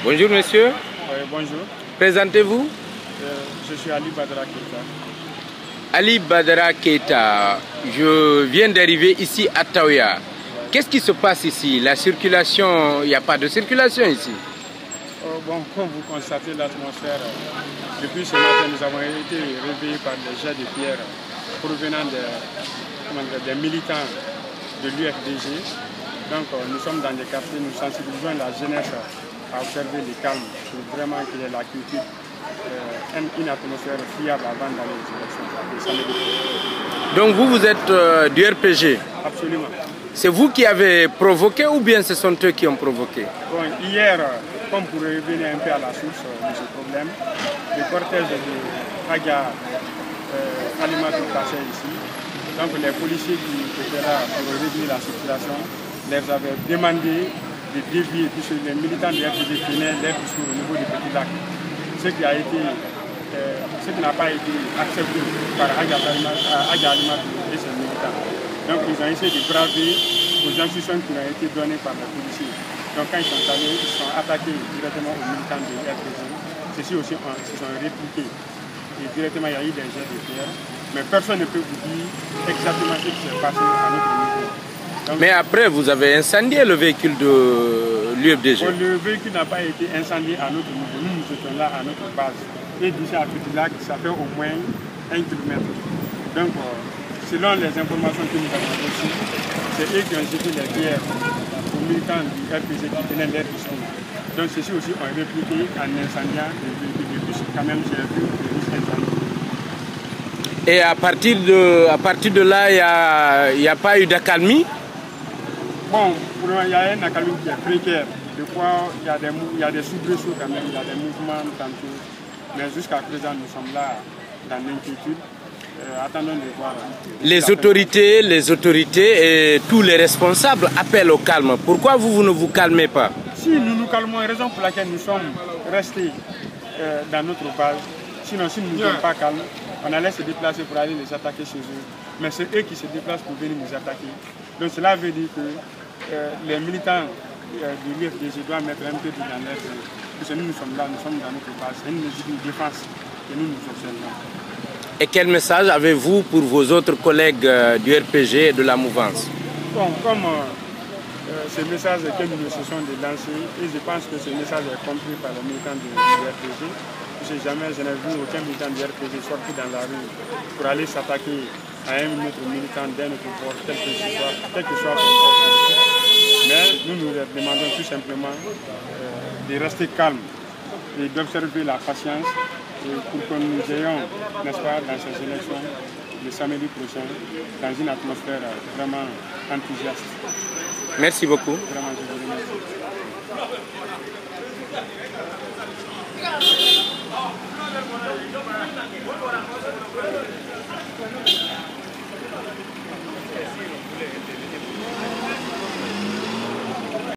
Bonjour monsieur. Oui, bonjour. Présentez-vous. Je suis Ali Badara Keita. Ali Badara Keita, je viens d'arriver ici à Taouya. Qu'est-ce qui se passe ici? La circulation, il n'y a pas de circulation ici. Bon, comme vous constatez l'atmosphère, depuis ce matin, nous avons été réveillés par des jets de pierre provenant des militants de l'UFDG. Donc nous sommes dans des quartiers, nous sensibilisons la jeunesse à observer le calme, pour vraiment qu'il y ait la culture, une atmosphère fiable avant d'aller aux élections. Donc vous êtes du RPG? Absolument. C'est vous qui avez provoqué ou bien ce sont eux qui ont provoqué? Bon, hier, comme pour revenir un peu à la source de ce problème, le cortège de Agia Alimatou passait ici. Donc les policiers qui étaient là pour réduire la circulation leur avaient demandé de dévier, puisque les militants de RPG tenaient leur discours au niveau du Petit Lac. Ce qui n'a pas été accepté par Agia Alimatou et ses militants. Donc ils ont essayé de braver aux instructions qui ont été données par les policiers. Donc quand ils sont allés, ils sont attaqués directement aux militants de RPG. Ceux-ci aussi se sont répliqués. Et directement, il y a eu des jets de pierre. Mais personne ne peut vous dire exactement ce qui s'est passé à notre niveau. Donc, mais après, vous avez incendié le véhicule de l'UFDG. Le véhicule n'a pas été incendié à notre niveau. Nous, nous étions là à notre base. Et d'ici à Petit Lac, ça fait au moins 1 kilomètre. Donc, selon les informations que nous avons reçues, c'est eux qui ont jeté les pierres aux militants du RPG qui tenaient leur discours. Donc, ceux-ci aussi ont répliqué en incendiant les véhicules. Et puis, quand même, j'ai vu des risques incendies. Et à partir de là, il n'y a pas eu d'accalmie? Bon, pour il y a un accalmie qui est précaire. Des fois, il y a des soubresauts quand même, il y a des mouvements tantôt. Mais jusqu'à présent, nous sommes là dans l'inquiétude. Attendons de voir. Les autorités et tous les responsables appellent au calme. Pourquoi vous ne vous calmez pas? Si nous nous calmons, raison pour laquelle nous sommes restés dans notre base. Sinon, si nous ne sommes pas calmes, on allait se déplacer pour aller les attaquer chez eux. Mais c'est eux qui se déplacent pour venir nous attaquer. Donc cela veut dire que les militants de l'UFDG doivent mettre un peu dans l'air. Parce que nous sommes là, nous sommes dans notre base. C'est une défense que nous observons. Et quel message avez-vous pour vos autres collègues du RPG et de la mouvance? Bon, comme ce message que nous nous cessons de lancer, et je pense que ce message est compris par les militants du RPG. Je n'ai vu aucun militant du RPG sortir dans la rue pour aller s'attaquer à un autre militant d'un autre bord, quel que soit son bord. Mais nous leur demandons tout simplement de rester calmes et d'observer la patience pour que nous ayons, n'est-ce pas, dans ces élections, le samedi prochain, dans une atmosphère vraiment enthousiaste. Merci beaucoup. Vraiment, je vous remercie.